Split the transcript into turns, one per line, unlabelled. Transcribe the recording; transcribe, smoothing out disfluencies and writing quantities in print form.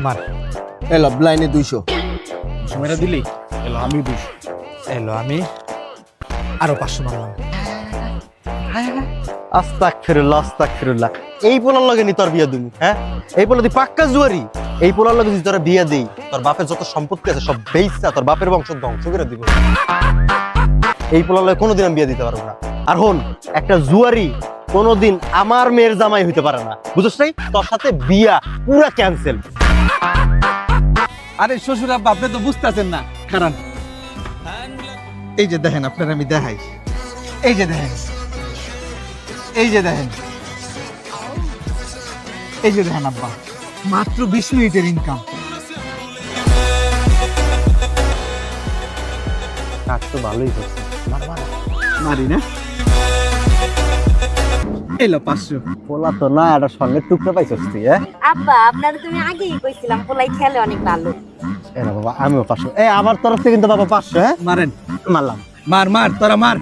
মার।
এলো লাইনে 200
সময়টা দিলি এলো আমি 200 এলো আমি আরো 500 মারলাম।
আস্তাগফিরুল্লাহ এই পোলার লগে নি তোর বিয়া দিমু হ্যাঁ এই পোলা দি পাক্কা জুয়ারি এই পোলার লগে যদি তোরা বিয়া দেই তোর বাপের যত সম্পত্তি আছে সব বেইচ্ছা তোর বাপের বংশ ধ্বংস করে দিব এই পোলার লগে কোনোদিন আমি বিয়া দিতে পারবো না আর হন একটা জুয়ারি কোনোদিন আমার মেয়ের জামাই হইতে পারে না বুঝছস নাই তোর সাথে বিয়া পুরা ক্যান্সেল
আরে শ্বশুর আব্বা আপনি তো বুঝতেছেন না কারণ এই যে দেখেন আপনার আমি দেখাই এই যে দেখেন এই যে দেখেন এই যে দেখেন আব্বা মাত্র 20 মিনিটের ইনকাম।
কাজ তো ভালোই করছে
মারি না এলো 500
পোলা তো না এটা স্বর্ণের টুকরা পাইছস তুই হ্যাঁ
আব্বা আপনার তুমি আগেই কইছিলাম পোলাই খেলে অনেক ভালো।
এ না বাবা আমিও 500 আমার তরফ থেকে কিন্তু বাবা 500 হ্যাঁ
মারেন
মারলাম
মার মার তোরা মার